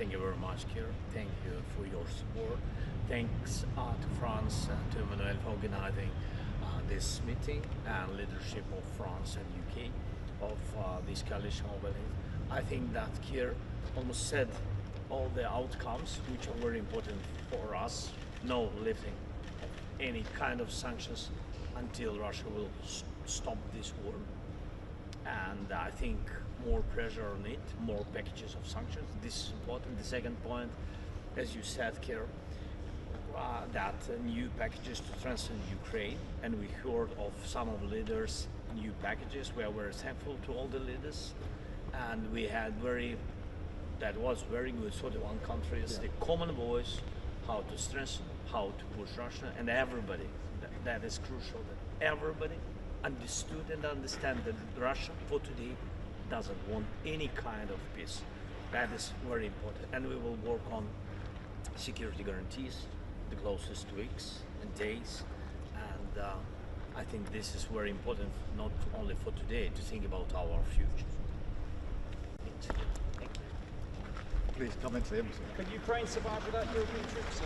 Thank you very much, Keir. Thank you for your support. Thanks to France and to Emmanuel for organizing this meeting and leadership of France and UK of this coalition of buildings. I think that Keir almost said all the outcomes which are very important for us. No lifting of any kind of sanctions until Russia will stop this war. And I think more pressure on it, more packages of sanctions. This is important. The second point, as you said, Keir, that new packages to strengthen Ukraine, and we heard of some of leaders' new packages. We are very thankful to all the leaders, and we had that was very good. 41 countries, the common voice, how to strengthen, how to push Russia, and everybody. That is crucial. That everybody understood and understand that Russia for today doesn't want any kind of peace. That is very important, and we will work on security guarantees the closest weeks and days, and I think this is very important not only for today, to think about our future. Thank you. Please come into the embassy. Can Ukraine survive without European troops?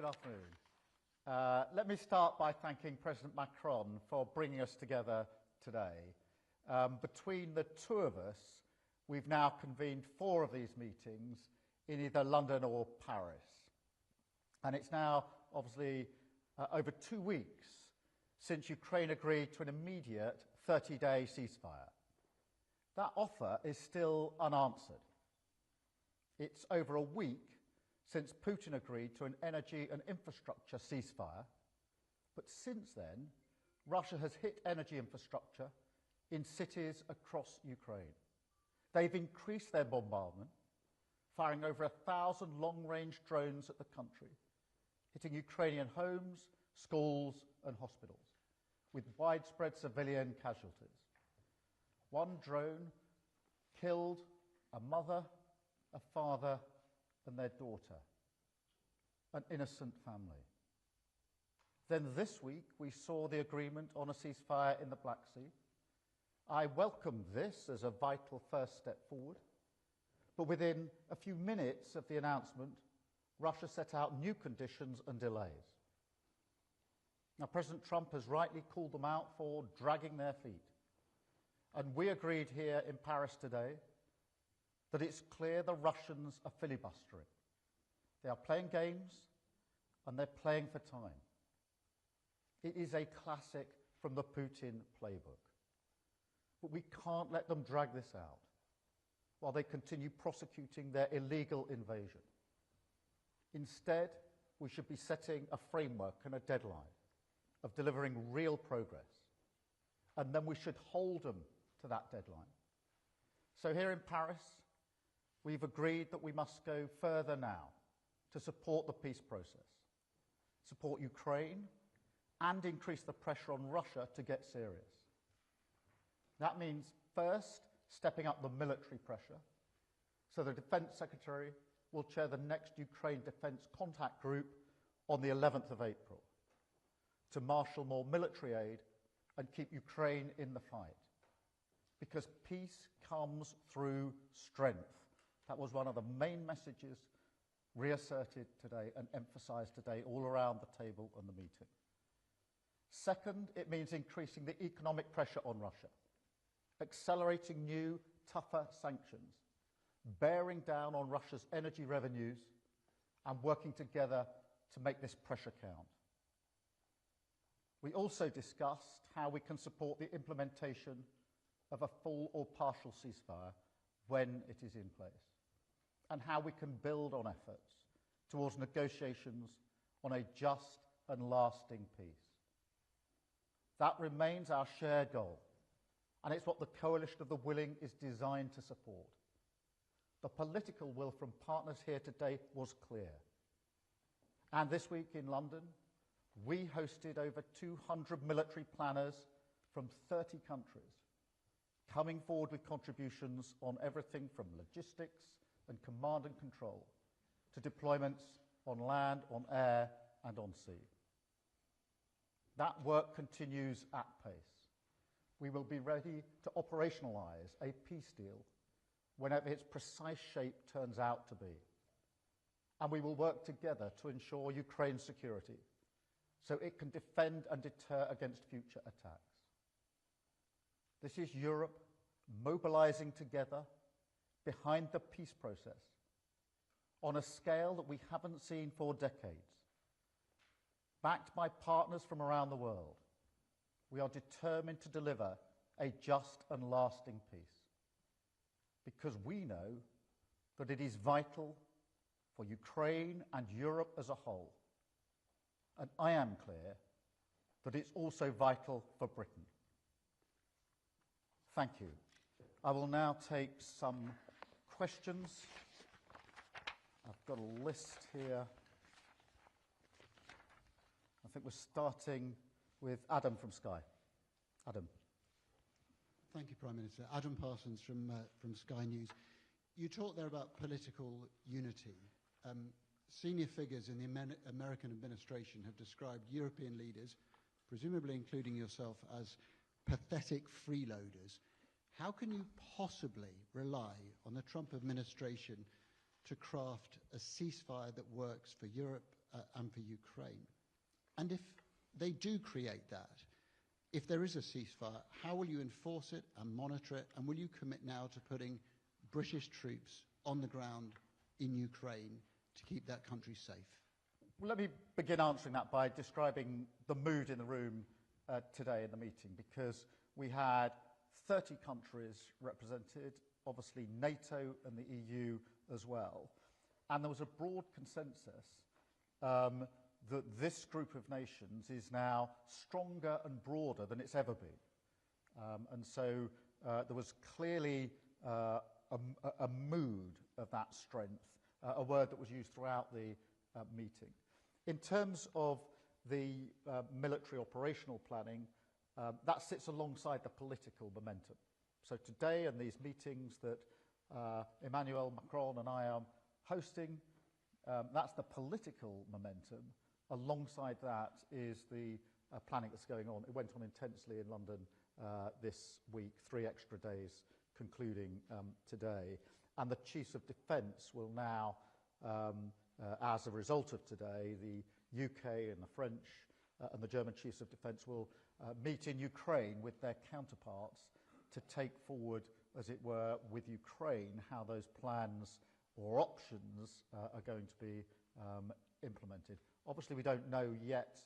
Good afternoon. Let me start by thanking President Macron for bringing us together today. Between the two of us, we've now convened 4 of these meetings in either London or Paris. And it's now, obviously, over 2 weeks since Ukraine agreed to an immediate 30-day ceasefire. That offer is still unanswered. It's over a week since Putin agreed to an energy and infrastructure ceasefire, but since then, Russia has hit energy infrastructure in cities across Ukraine. They've increased their bombardment, firing over 1,000 long-range drones at the country, hitting Ukrainian homes, schools and hospitals, with widespread civilian casualties. One drone killed a mother, a father and their daughter, an innocent family. Then this week we saw the agreement on a ceasefire in the Black Sea. I welcomed this as a vital first step forward, but within a few minutes of the announcement, Russia set out new conditions and delays. Now, President Trump has rightly called them out for dragging their feet, and we agreed here in Paris today that it's clear the Russians are filibustering. They are playing games and they're playing for time. It is a classic from the Putin playbook. But we can't let them drag this out while they continue prosecuting their illegal invasion. Instead, we should be setting a framework and a deadline of delivering real progress. And then we should hold them to that deadline. So here in Paris, we've agreed that we must go further now to support the peace process, support Ukraine, and increase the pressure on Russia to get serious. That means, first, stepping up the military pressure. So the Defence Secretary will chair the next Ukraine Defence Contact Group on the 11th of April to marshal more military aid and keep Ukraine in the fight. Because peace comes through strength. That was one of the main messages reasserted today and emphasised today all around the table and the meeting. Second, it means increasing the economic pressure on Russia, accelerating new, tougher sanctions, bearing down on Russia's energy revenues, and working together to make this pressure count. We also discussed how we can support the implementation of a full or partial ceasefire when it is in place, and how we can build on efforts towards negotiations on a just and lasting peace. That remains our shared goal, and it's what the Coalition of the Willing is designed to support. The political will from partners here today was clear. And this week in London, we hosted over 200 military planners from 30 countries, coming forward with contributions on everything from logistics and command and control to deployments on land, on air and on sea. That work continues at pace. We will be ready to operationalise a peace deal whenever its precise shape turns out to be. And we will work together to ensure Ukraine's security so it can defend and deter against future attacks. This is Europe mobilising together behind the peace process on a scale that we haven't seen for decades. Backed by partners from around the world, we are determined to deliver a just and lasting peace, because we know that it is vital for Ukraine and Europe as a whole. And I am clear that it's also vital for Britain. Thank you. I will now take some questions. I've got a list here. I think we're starting with Adam from Sky. Adam. Thank you, Prime Minister. Adam Parsons from Sky News. You talked there about political unity. Senior figures in the American administration have described European leaders, presumably including yourself, as pathetic freeloaders. How can you possibly rely on the Trump administration to craft a ceasefire that works for Europe and for Ukraine? And if they do create that, if there is a ceasefire, how will you enforce it and monitor it? And will you commit now to putting British troops on the ground in Ukraine to keep that country safe? Well, let me begin answering that by describing the mood in the room today in the meeting, because we had 30 countries represented, obviously NATO and the EU as well, and there was a broad consensus that this group of nations is now stronger and broader than it's ever been. And so there was clearly a mood of that strength, a word that was used throughout the meeting. In terms of the military operational planning, that sits alongside the political momentum. So today in these meetings that Emmanuel Macron and I are hosting, that's the political momentum. Alongside that is the planning that's going on. It went on intensely in London this week, 3 extra days concluding today. And the Chiefs of Defence will now, as a result of today, the UK and the French and the German Chiefs of Defence will meet in Ukraine with their counterparts to take forward, as it were, with Ukraine, how those plans or options are going to be implemented. Obviously, we don't know yet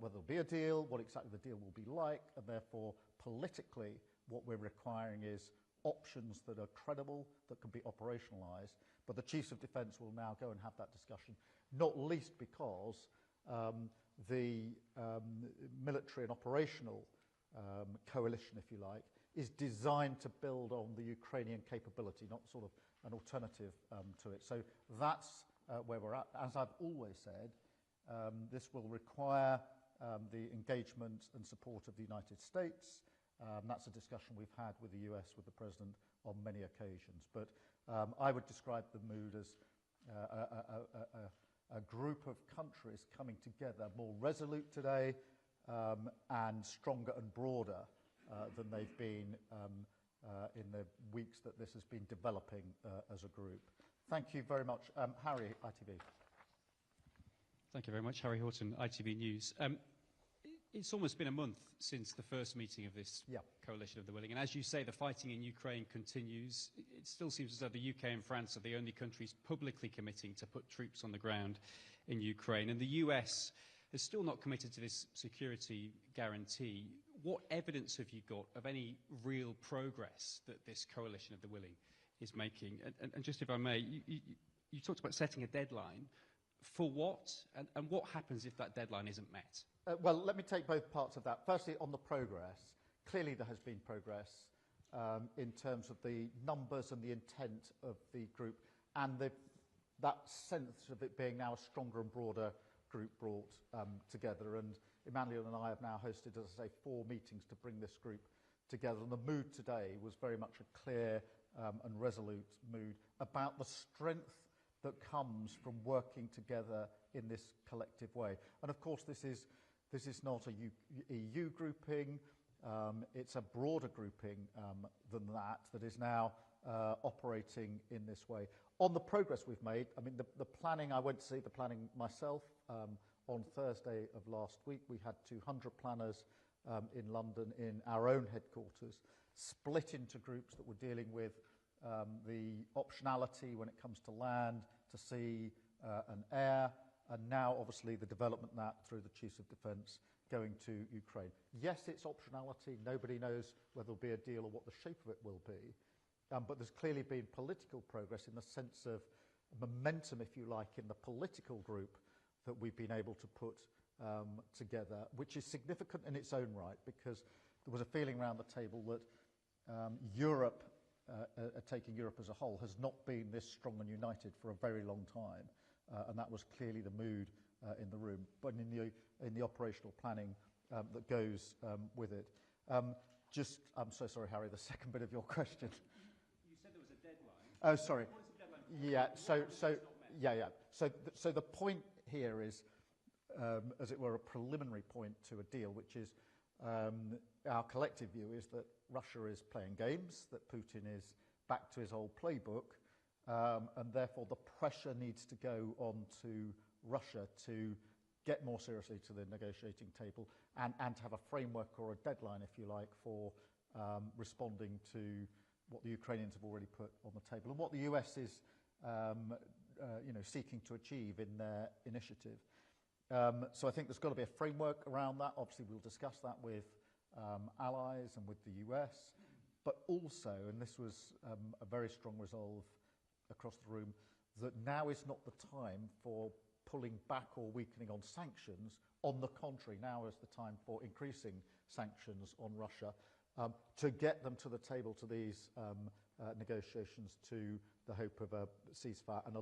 whether there'll be a deal, what exactly the deal will be like, and therefore, politically, what we're requiring is options that are credible, that can be operationalised. But the Chiefs of Defence will now go and have that discussion, not least because the military and operational coalition, if you like, is designed to build on the Ukrainian capability, not sort of an alternative to it. So that's where we're at. As I've always said, this will require the engagement and support of the United States. That's a discussion we've had with the US, with the President, on many occasions. But I would describe the mood as a group of countries coming together, more resolute today and stronger and broader than they've been in the weeks that this has been developing as a group. Thank you very much. Harry, ITV. Thank you very much. Harry Horton, ITV News. It's almost been a month since the first meeting of this coalition of the willing. And as you say, the fighting in Ukraine continues. It still seems as though the UK and France are the only countries publicly committing to put troops on the ground in Ukraine. And the US has still not committed to this security guarantee. What evidence have you got of any real progress that this coalition of the willing is making? And just if I may, you talked about setting a deadline. For what? And what happens if that deadline isn't met? Well, let me take both parts of that. Firstly, on the progress, clearly there has been progress in terms of the numbers and the intent of the group and that sense of it being now a stronger and broader group brought together. And Emmanuel and I have now hosted, as I say, 4 meetings to bring this group together. And the mood today was very much a clear and resolute mood about the strength that comes from working together in this collective way. And of course, this is not a EU grouping. It's a broader grouping than that is now operating in this way. On the progress we've made, I mean, the planning, I went to see the planning myself on Thursday of last week. We had 200 planners in London in our own headquarters, split into groups that were dealing with the optionality when it comes to land, to sea and air, and now obviously the development of that through the Chiefs of Defence going to Ukraine. Yes, it's optionality. Nobody knows whether there'll be a deal or what the shape of it will be. But there's clearly been political progress in the sense of momentum, if you like, in the political group that we've been able to put together, which is significant in its own right, because there was a feeling around the table that Europe, taking Europe as a whole, has not been this strong and united for a very long time. And that was clearly the mood in the room, but in the operational planning that goes with it. I'm so sorry, Harry, the second bit of your question. You said there was a deadline. Oh, sorry. What is the deadline? Yeah, so the point here is, as it were, a preliminary point to a deal, which is our collective view is that Russia is playing games, that Putin is back to his old playbook, and therefore the pressure needs to go on to Russia to get more seriously to the negotiating table and to have a framework or a deadline, if you like, for responding to what the Ukrainians have already put on the table and what the US is seeking to achieve in their initiative. So I think there's got to be a framework around that. Obviously, we'll discuss that with allies and with the US, but also, and this was a very strong resolve across the room, that now is not the time for pulling back or weakening on sanctions. On the contrary, now is the time for increasing sanctions on Russia to get them to the table to these negotiations to the hope of a ceasefire and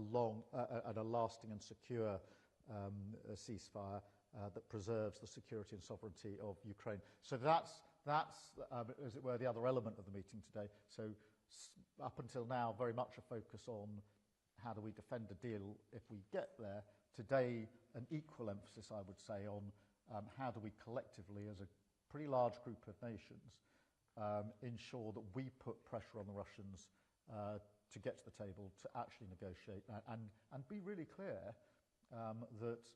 a lasting and secure ceasefire that preserves the security and sovereignty of Ukraine. So that's as it were, the other element of the meeting today. So up until now, very much a focus on how do we defend a deal if we get there. Today, an equal emphasis, I would say, on how do we collectively, as a pretty large group of nations, ensure that we put pressure on the Russians to get to the table, to actually negotiate, and be really clear that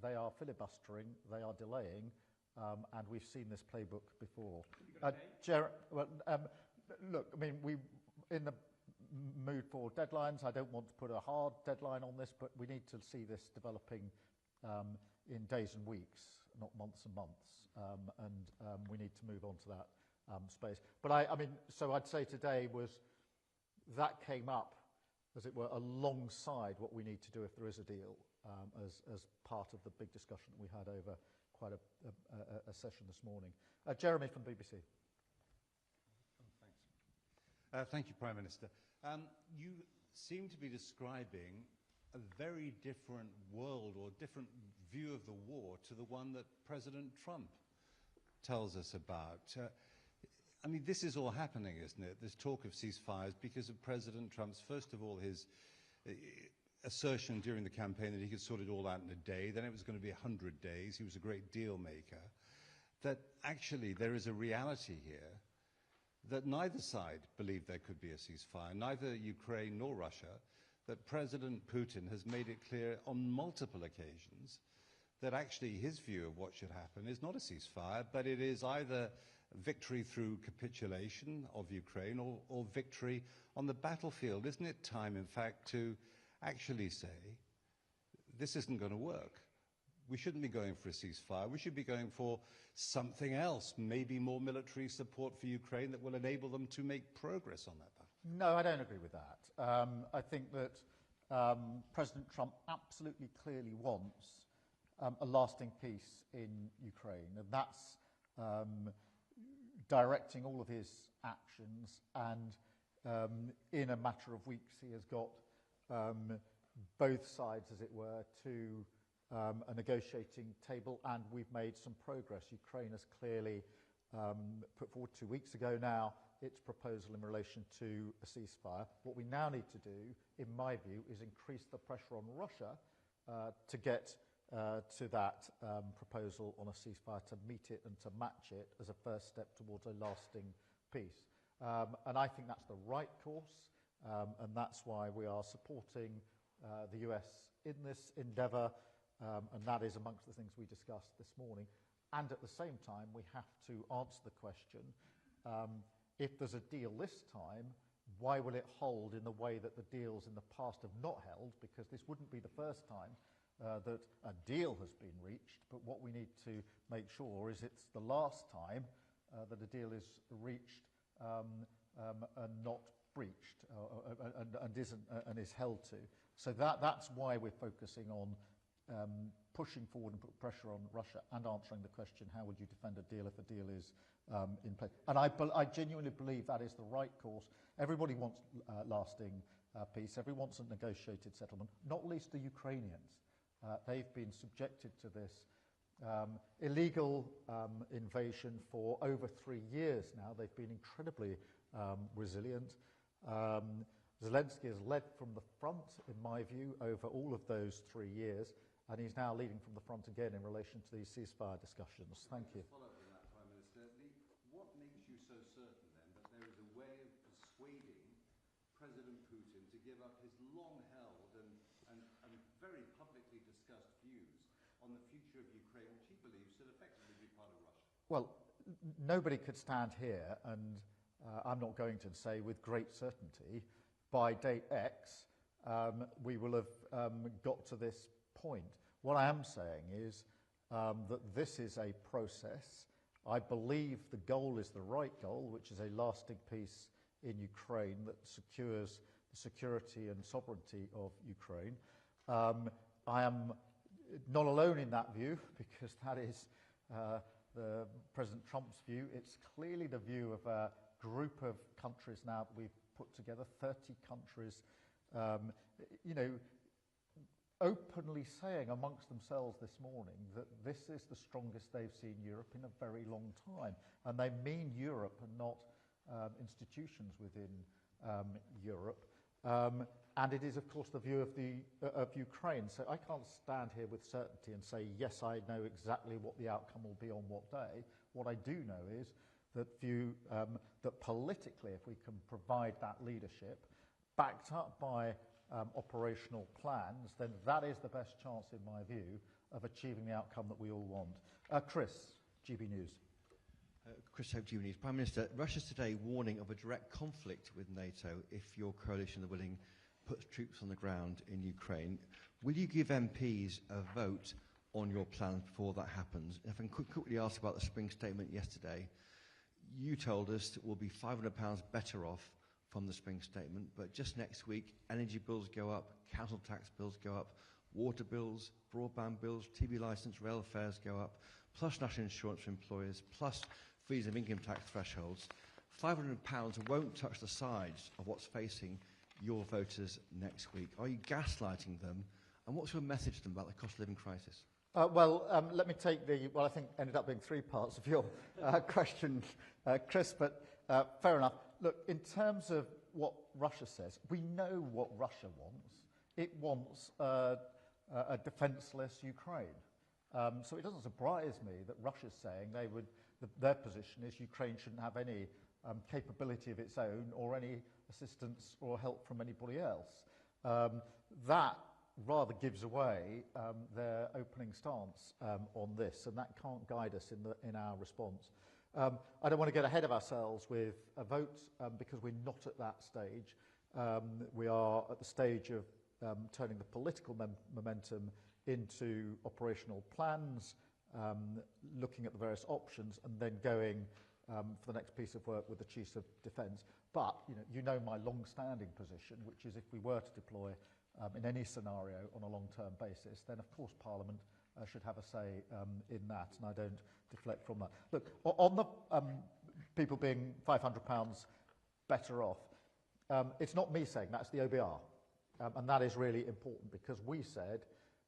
they are filibustering, they are delaying, and we've seen this playbook before. Look, I mean, we in the mood for deadlines. I don't want to put a hard deadline on this, but we need to see this developing in days and weeks, not months and months, and we need to move on to that space. But I mean, so I'd say today that came up, as it were, alongside what we need to do if there is a deal, as part of the big discussion that we had over quite a session this morning. Jeremy from BBC. Thanks. Thank you, Prime Minister. You seem to be describing a very different world or different view of the war to the one that President Trump tells us about. I mean, this is all happening, isn't it? This talk of ceasefires because of President Trump's, first of all, his assertion during the campaign that he could sort it all out in a day. Then it was going to be 100 days. He was a great deal maker. That actually there is a reality here that neither side believed there could be a ceasefire, neither Ukraine nor Russia, that President Putin has made it clear on multiple occasions that actually his view of what should happen is not a ceasefire, but it is either victory through capitulation of Ukraine or victory on the battlefield. Isn't it time, in fact, to actually say, this isn't going to work? We shouldn't be going for a ceasefire. We should be going for something else, maybe more military support for Ukraine that will enable them to make progress on that battle. No, I don't agree with that. I think that President Trump absolutely clearly wants a lasting peace in Ukraine, and that's directing all of his actions, and in a matter of weeks he has got both sides, as it were, to a negotiating table, and we've made some progress. Ukraine has clearly put forward 2 weeks ago now its proposal in relation to a ceasefire. What we now need to do, in my view, is increase the pressure on Russia to get to that proposal on a ceasefire, to meet it and to match it as a first step towards a lasting peace. And I think that's the right course, and that's why we are supporting the US in this endeavour, and that is amongst the things we discussed this morning. And at the same time, we have to answer the question, if there's a deal this time, why will it hold in the way that the deals in the past have not held? Because this wouldn't be the first time that a deal has been reached, but what we need to make sure is it's the last time that a deal is reached and not breached and is held to. So that's why we're focusing on pushing forward and put pressure on Russia and answering the question, how would you defend a deal if a deal is in place? And I genuinely believe that is the right course. Everybody wants lasting peace. Everyone wants a negotiated settlement, not least the Ukrainians. They've been subjected to this illegal invasion for over 3 years now. They've been incredibly resilient. Zelensky has led from the front, in my view, over all of those 3 years, and he's now leading from the front again in relation to these ceasefire discussions. Thank you. Follow up on that, Prime Minister. What makes you so certain, then, that there is a way of persuading President Putin to give up his long-held and very publicly discussed views on the future of Ukraine, which he believes should effectively be part of Russia. Well, nobody could stand here and I'm not going to say with great certainty by date X we will have got to this point. What I am saying is that this is a process. I believe the goal is the right goal, which is a lasting peace in Ukraine that secures the security and sovereignty of Ukraine. I am not alone in that view, because that is the President Trump's view. It's clearly the view of a group of countries now that we've put together, 30 countries, you know, openly saying amongst themselves this morning that this is the strongest they've seen Europe in a very long time. And they mean Europe and not institutions within Europe. And it is, of course, the view of Ukraine. So I can't stand here with certainty and say, yes, I know exactly what the outcome will be on what day. What I do know is that that politically, if we can provide that leadership, backed up by operational plans, then that is the best chance, in my view, of achieving the outcome that we all want. Chris, GB News. Chris Hope, GB News. Prime Minister, Russia's today warning of a direct conflict with NATO if your coalition, the Willing, puts troops on the ground in Ukraine. Will you give MPs a vote on your plans before that happens? If I can quickly ask about the spring statement yesterday, you told us that we'll be £500 better off from the spring statement, but just next week, energy bills go up, council tax bills go up, water bills, broadband bills, TV licence, rail fares go up, plus national insurance for employers, plus fees of income tax thresholds. £500 won't touch the sides of what's facing your voters next week. Are you gaslighting them? And what's your message to them about the cost of living crisis? Let me take I think ended up being three parts of your question, Chris, but fair enough. Look, in terms of what Russia says, we know what Russia wants. It wants a defenceless Ukraine. So it doesn't surprise me that Russia's saying their position is Ukraine shouldn't have any capability of its own or any assistance or help from anybody else. That rather gives away their opening stance on this, and that can't guide us in our response. I don't want to get ahead of ourselves with a vote because we're not at that stage. We are at the stage of turning the political momentum into operational plans, looking at the various options, and then going for the next piece of work with the Chiefs of Defence. But you know my long-standing position, which is if we were to deploy in any scenario on a long-term basis, then of course Parliament should have a say in that, and I don't deflect from that. Look, on the people being £500 better off, it's not me saying that, it's the OBR. And that is really important because we said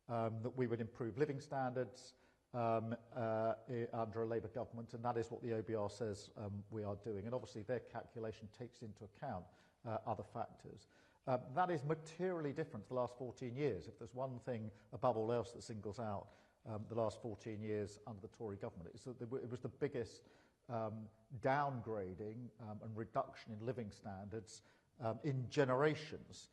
that we would improve living standards under a Labour government, and that is what the OBR says we are doing. And obviously their calculation takes into account other factors. That is materially different to the last 14 years. If there's one thing above all else that singles out the last 14 years under the Tory government, it's that it was the biggest downgrading and reduction in living standards in generations.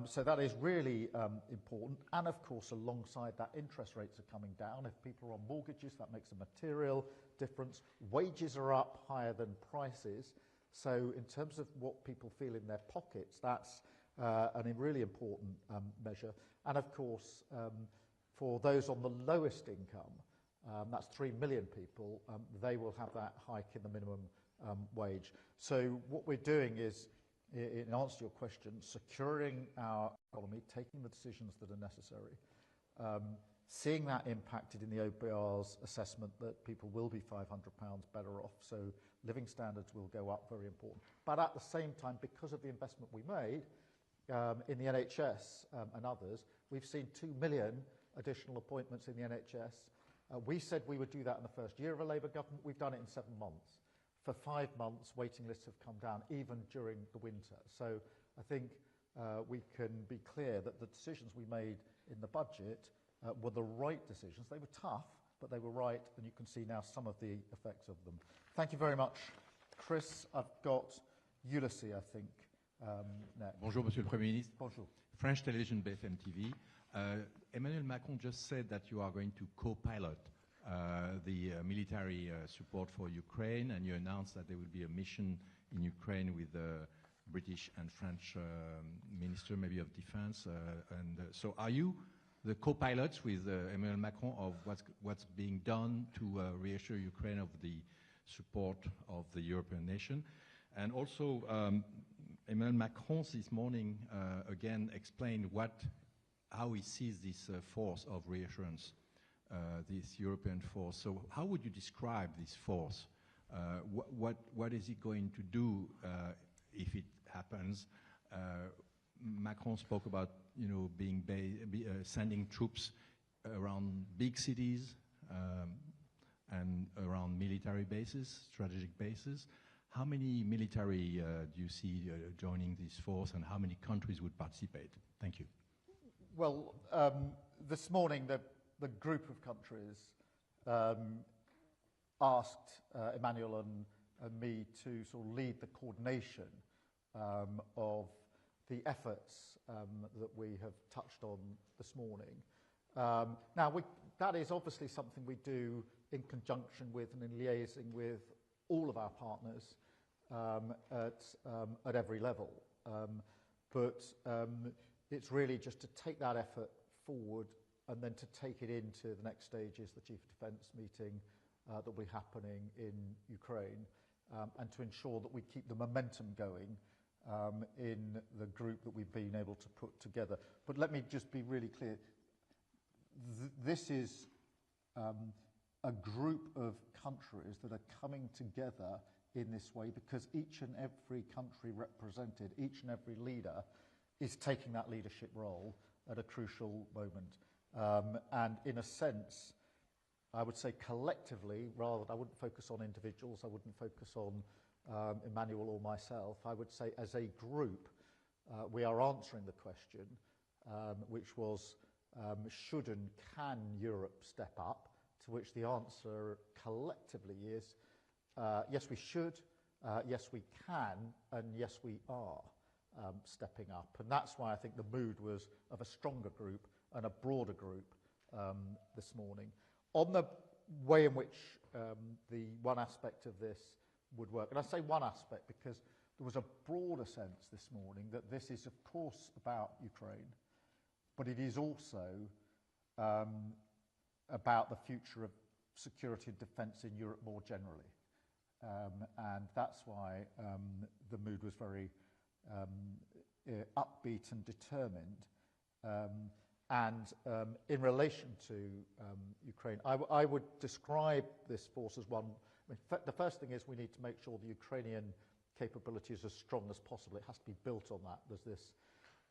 So that is really important. And of course, alongside that, interest rates are coming down. If people are on mortgages, that makes a material difference. Wages are up higher than prices. So in terms of what people feel in their pockets, that's a really important measure. And of course, for those on the lowest income, that's 3 million people, they will have that hike in the minimum wage. So what we're doing is, in answer to your question, securing our economy, taking the decisions that are necessary, seeing that impacted in the OBR's assessment that people will be £500 better off, so living standards will go up, very important. But at the same time, because of the investment we made in the NHS and others, we've seen 2 million additional appointments in the NHS. We said we would do that in the first year of a Labour government. We've done it in 7 months. For 5 months, waiting lists have come down, even during the winter. So I think we can be clear that the decisions we made in the budget were the right decisions. They were tough, but they were right, and you can see now some of the effects of them. Thank you very much, Chris. I've got Ulysses, I think, next. Bonjour, Monsieur le Premier Ministre. Bonjour. French television, BFM TV. Emmanuel Macron just said that you are going to co-pilot the military support for Ukraine, and you announced that there will be a mission in Ukraine with the British and French Minister, maybe of Defense. So are you the co-pilots with Emmanuel Macron of what's being done to reassure Ukraine of the support of the European nation? And also, Emmanuel Macron this morning again explained how he sees this force of reassurance, this European force. So how would you describe this force? What is it going to do if it happens? Macron spoke about sending troops around big cities and around military bases, strategic bases. How many military do you see joining this force, and how many countries would participate? Thank you. Well, this morning the group of countries asked Emmanuel and me to sort of lead the coordination of the efforts that we have touched on this morning. Now, that is obviously something we do in conjunction with and in liaising with all of our partners at every level. But it's really just to take that effort forward and then to take it into the next stages, the Chief of Defence meeting that will be happening in Ukraine, and to ensure that we keep the momentum going in the group that we've been able to put together. But let me just be really clear. This is a group of countries that are coming together in this way because each and every country represented, each and every leader is taking that leadership role at a crucial moment. And in a sense, I would say collectively, rather than I wouldn't focus on individuals, I wouldn't focus on Emmanuel or myself, I would say as a group, we are answering the question, which was, should and can Europe step up? To which the answer collectively is, yes we should, yes we can, and yes we are stepping up. And that's why I think the mood was of a stronger group and a broader group this morning. On the way in which the one aspect of this would work, and I say one aspect because there was a broader sense this morning that this is of course about Ukraine, but it is also about the future of security and defence in Europe more generally. And that's why the mood was very upbeat and determined. And in relation to Ukraine, I would describe this force as one. I mean, the first thing is we need to make sure the Ukrainian capability is as strong as possible. It has to be built on that. There's this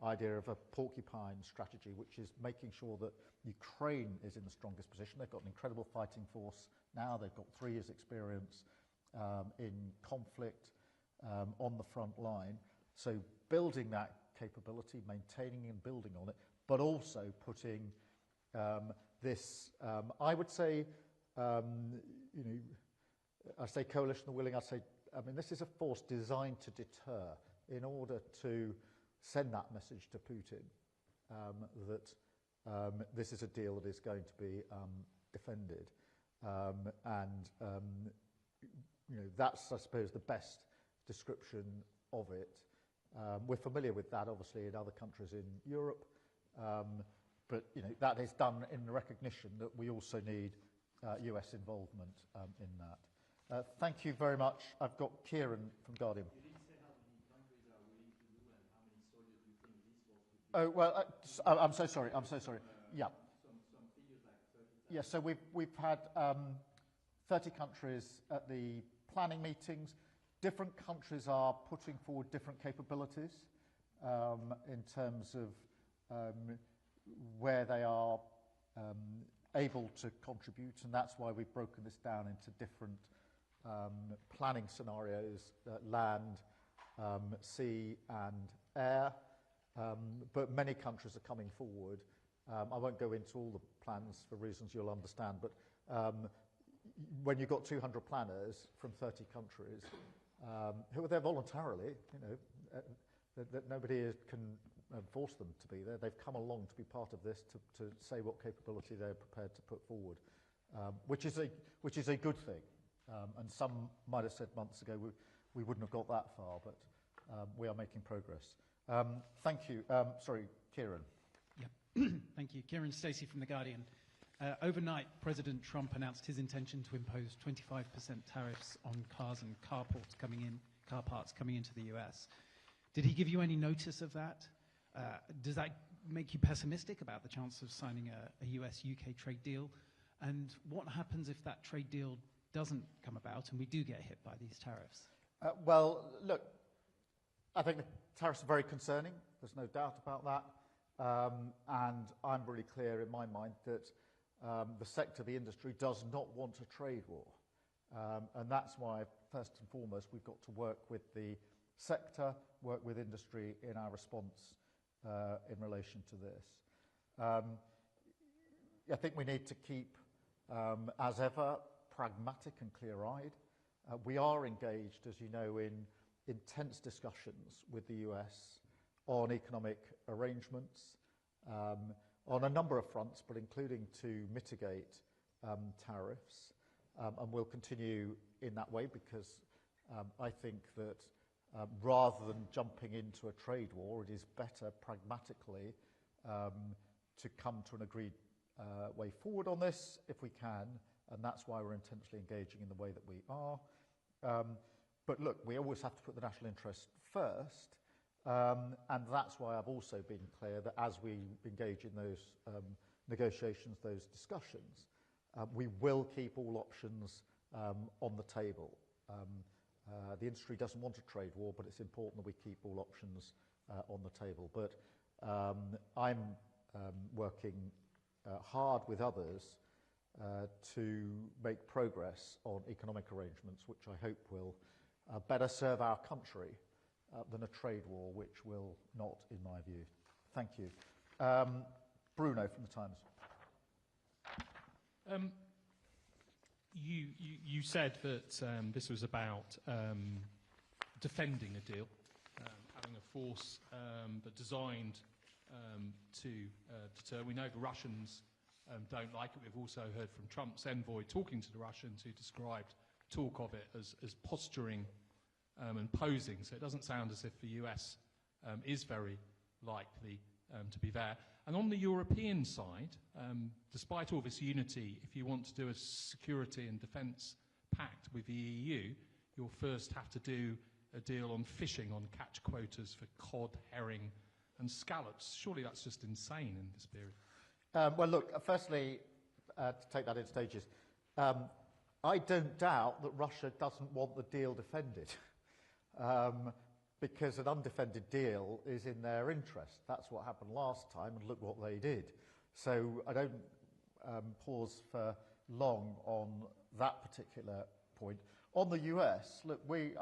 idea of a porcupine strategy, which is making sure that Ukraine is in the strongest position. They've got an incredible fighting force now. They've got 3 years' experience in conflict on the front line. So building that capability, maintaining and building on it, but also putting this, I would say, I say coalition of willing, I mean, this is a force designed to deter in order to send that message to Putin that this is a deal that is going to be defended. That's, I suppose, the best description of it. We're familiar with that, obviously, in other countries in Europe, but that is done in the recognition that we also need US involvement in that. Thank you very much. I've got Kieran from Guardian. You didn't say how many countries are willing to do and how many soldiers do you think this force would be? Oh, well, I'm so sorry. Yeah. Some figures like 30,000. Yeah, so we've had 30 countries at the planning meetings. Different countries are putting forward different capabilities in terms of where they are able to contribute, and that's why we've broken this down into different planning scenarios, land, sea and air. But many countries are coming forward. I won't go into all the plans for reasons you'll understand, but when you've got 200 planners from 30 countries who are there voluntarily, that nobody can force them to be there. They've come along to be part of this, to say what capability they're prepared to put forward, which is a good thing. And some might have said months ago we wouldn't have got that far, but we are making progress. Thank you. Sorry, Kieran. Yeah. Thank you. Kieran Stacey from The Guardian. Overnight, President Trump announced his intention to impose 25% tariffs on cars and car parts coming into the US. Did he give you any notice of that? Does that make you pessimistic about the chance of signing a US-UK trade deal? And what happens if that trade deal doesn't come about and we do get hit by these tariffs? Well, look, I think the tariffs are very concerning. There's no doubt about that. And I'm really clear in my mind that the sector, the industry, does not want a trade war. And that's why, first and foremost, we've got to work with the sector, work with industry in our response in relation to this. I think we need to keep, as ever, pragmatic and clear-eyed. We are engaged, as you know, in intense discussions with the US on economic arrangements on a number of fronts, but including to mitigate tariffs. And we'll continue in that way because I think that rather than jumping into a trade war, it is better pragmatically to come to an agreed way forward on this if we can, and that's why we're intensely engaging in the way that we are. But look, we always have to put the national interest first, and that's why I've also been clear that as we engage in those negotiations, those discussions, we will keep all options on the table. The industry doesn't want a trade war, but it's important that we keep all options on the table. But I'm working hard with others to make progress on economic arrangements, which I hope will better serve our country than a trade war, which will not, in my view. Thank you. Bruno from The Times. You said that this was about defending a deal, having a force but designed to deter. We know the Russians don't like it. We've also heard from Trump's envoy talking to the Russians who described talk of it as posturing and posing. So it doesn't sound as if the US is very likely to be there. And on the European side, despite all this unity, if you want to do a security and defence pact with the EU, you'll first have to do a deal on fishing on catch quotas for cod, herring and scallops. Surely that's just insane in this period. Well, look, firstly, to take that in stages, I don't doubt that Russia doesn't want the deal defended. Because an undefended deal is in their interest. That's what happened last time, and look what they did. So I don't pause for long on that particular point. On the US, look, we're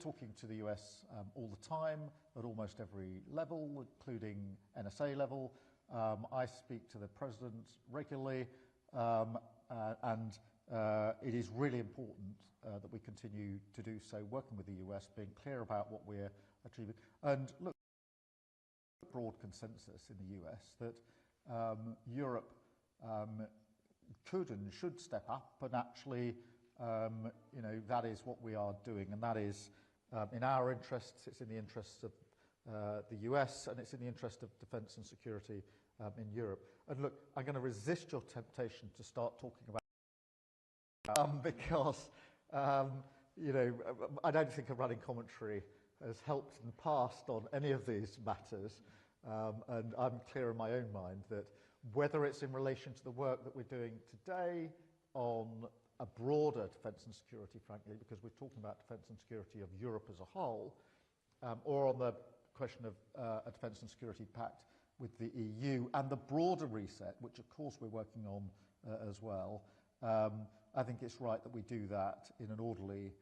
talking to the US all the time, at almost every level, including NSA level. I speak to the president regularly, and it is really important that we continue to do so, working with the US, being clear about what we're achieving. And look, broad consensus in the US that Europe could and should step up, and actually, that is what we are doing, and that is in our interests. It's in the interests of the US, and it's in the interest of defence and security in Europe. And look, I'm going to resist your temptation to start talking about because I don't think a running commentary has helped in the past on any of these matters, and I'm clear in my own mind that whether it's in relation to the work that we're doing today on a broader defence and security, frankly, because we're talking about defence and security of Europe as a whole, or on the question of a defence and security pact with the EU and the broader reset, which of course we're working on as well, I think it's right that we do that in an orderly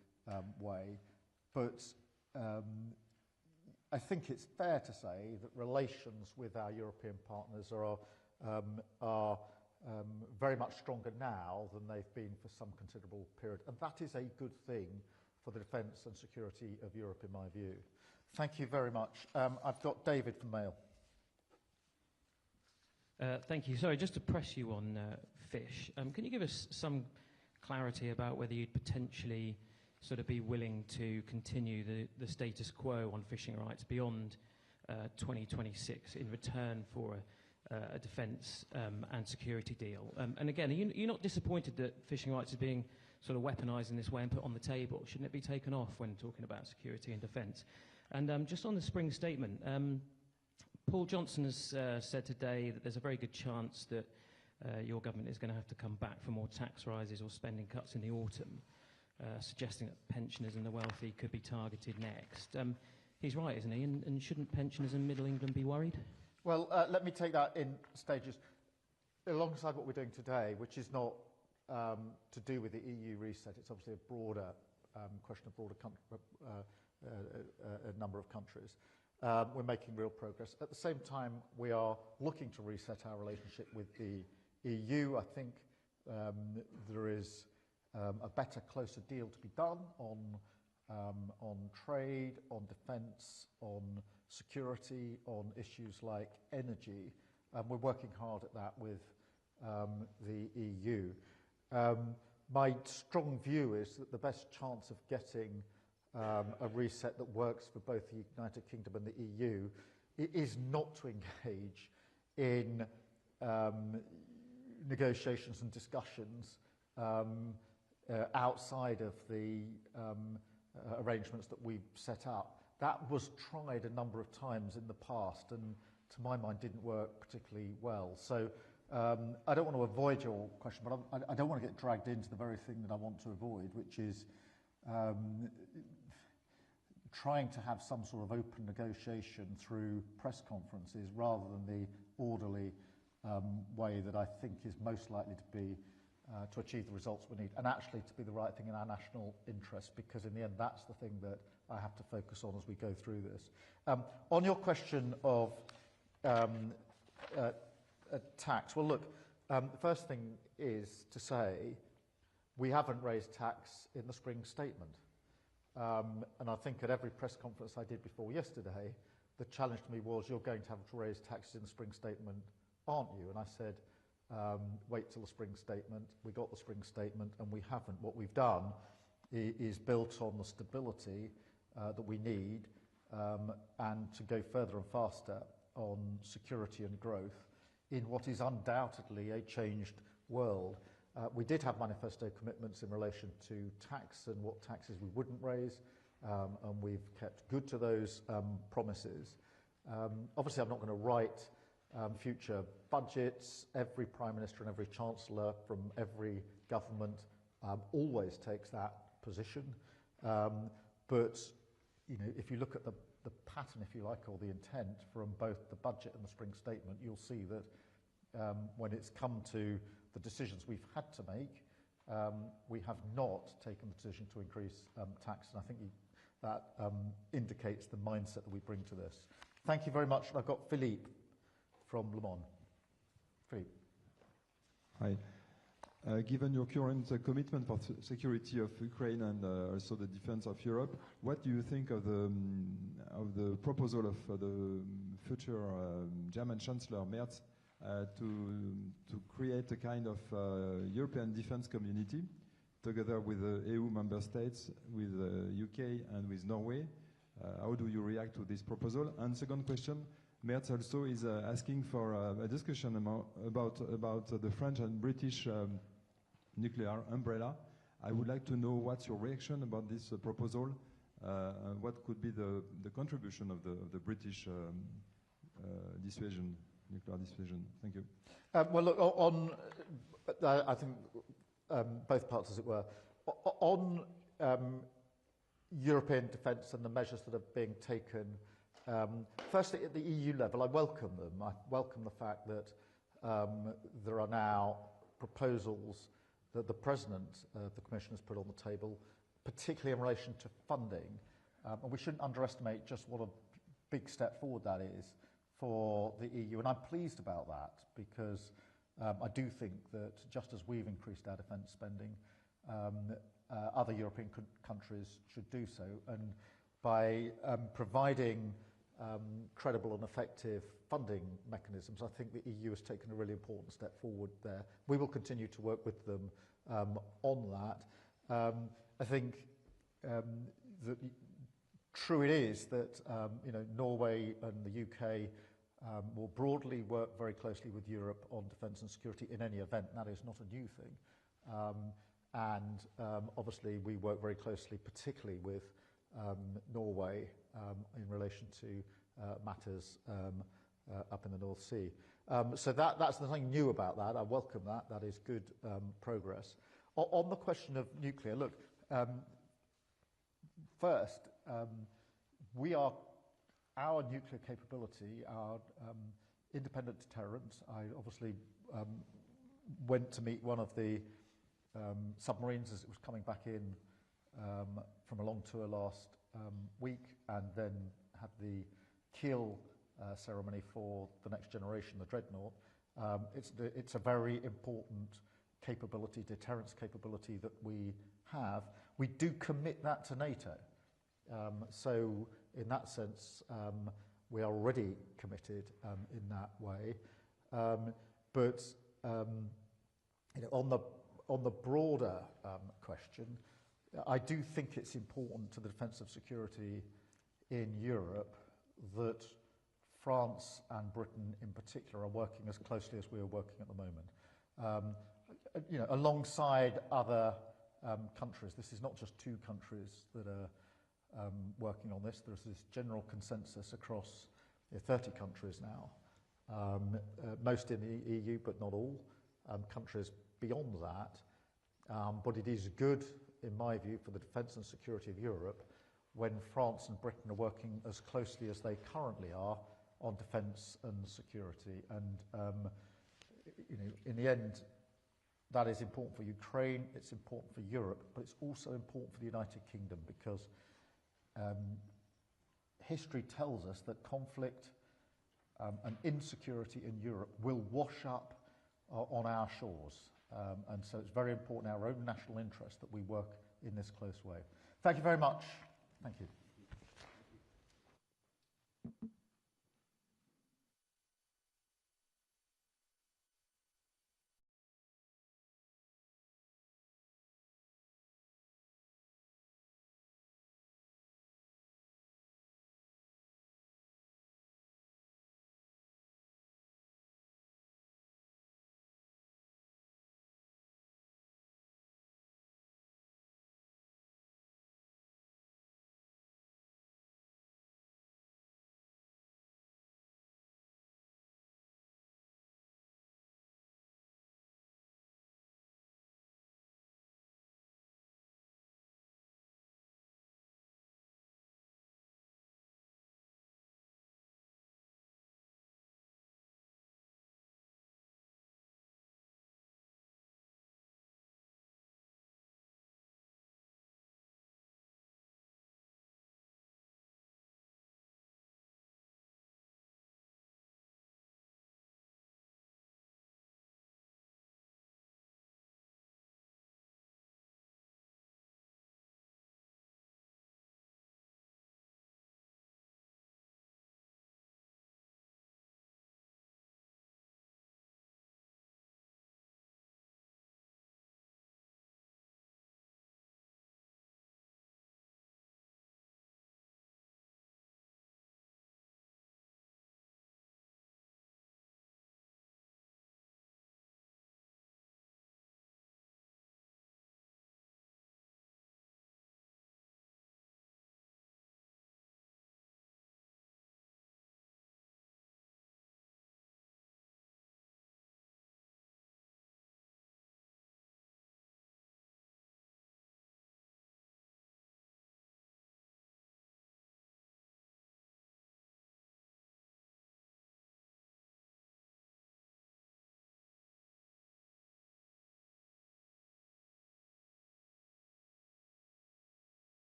way. But I think it's fair to say that relations with our European partners are very much stronger now than they've been for some considerable period. And that is a good thing for the defence and security of Europe, in my view. Thank you very much. I've got David from Mail. Thank you. Sorry, just to press you on fish, can you give us some clarity about whether you'd potentially sort of be willing to continue the status quo on fishing rights beyond 2026 in return for a defence and security deal? And again, are you not disappointed that fishing rights are being sort of weaponised in this way and put on the table? Shouldn't it be taken off when talking about security and defence? And just on the spring statement, Paul Johnson has said today that there's a very good chance that your government is going to have to come back for more tax rises or spending cuts in the autumn, suggesting that pensioners and the wealthy could be targeted next. He's right, isn't he? And shouldn't pensioners in Middle England be worried? Well, let me take that in stages. Alongside what we're doing today, which is not to do with the EU reset, it's obviously a broader question of a number of countries. We're making real progress. At the same time, we are looking to reset our relationship with the EU. I think there is a better, closer deal to be done on trade, on defence, on security, on issues like energy. We're working hard at that with the EU. My strong view is that the best chance of getting a reset that works for both the United Kingdom and the EU is not to engage in negotiations and discussions outside of the arrangements that we've set up. That was tried a number of times in the past and, to my mind, didn't work particularly well. So I don't want to avoid your question, but I don't want to get dragged into the very thing that I want to avoid, which is trying to have some sort of open negotiation through press conferences rather than the orderly way that I think is most likely to be to achieve the results we need, and actually to be the right thing in our national interest, because in the end that's the thing that I have to focus on as we go through this. On your question of tax, well look, the first thing is to say we haven't raised tax in the spring statement. And I think at every press conference I did before yesterday, the challenge to me was, you're going to have to raise taxes in the spring statement, aren't you? And I said, wait till the spring statement. We got the spring statement and we haven't. What we've done is built on the stability that we need and to go further and faster on security and growth in what is undoubtedly a changed world. We did have manifesto commitments in relation to tax and what taxes we wouldn't raise, and we've kept good to those promises. Obviously, I'm not going to write future budgets. Every Prime Minister and every Chancellor from every government always takes that position. But you know, if you look at the pattern, if you like, or the intent from both the budget and the spring statement, you'll see that when it's come to the decisions we've had to make, we have not taken the decision to increase tax, and I think that indicates the mindset that we bring to this. Thank you very much. I've got Philippe from Le Monde. Philippe. Hi. Given your current commitment for security of Ukraine and also the defense of Europe, what do you think of the proposal of the future German Chancellor Merz to create a kind of European defense community together with the EU member states, with the UK and with Norway? How do you react to this proposal? And second question, Merz also is asking for a discussion about the French and British nuclear umbrella. I would like to know what's your reaction about this proposal, what could be the contribution of the British dissuasion, nuclear dissuasion. Thank you. Well, look, on I think both parts, as it were, on European defence and the measures that are being taken. Firstly, at the EU level, I welcome them. I welcome the fact that there are now proposals that the President of the Commission has put on the table, particularly in relation to funding. And we shouldn't underestimate just what a big step forward that is for the EU. And I'm pleased about that, because I do think that just as we've increased our defence spending, other European countries should do so. And by providing credible and effective funding mechanisms. I think the EU has taken a really important step forward there. We will continue to work with them on that. I think that true it is that Norway and the UK will broadly work very closely with Europe on defence and security in any event. That is not a new thing. Obviously we work very closely, particularly with Norway in relation to matters up in the North Sea. So that's nothing new about that. I welcome that. That is good progress. On the question of nuclear, look, first, our nuclear capability, our independent deterrent. I obviously went to meet one of the submarines as it was coming back in from a long tour last week, and then had the keel ceremony for the next generation, the Dreadnought. It's a very important capability, deterrence capability that we have. We do commit that to NATO. So in that sense, we are already committed in that way. But on the broader question, I do think it's important to the defence of security in Europe that France and Britain in particular are working as closely as we are working at the moment. Alongside other countries. This is not just two countries that are working on this. There's this general consensus across 30 countries now, most in the EU, but not all, countries beyond that. But it is good, in my view, for the defence and security of Europe when France and Britain are working as closely as they currently are on defence and security. And, in the end, that is important for Ukraine, it's important for Europe, but it's also important for the United Kingdom because history tells us that conflict and insecurity in Europe will wash up on our shores. And so it's very important in our own national interest that we work in this close way. Thank you very much. Thank you.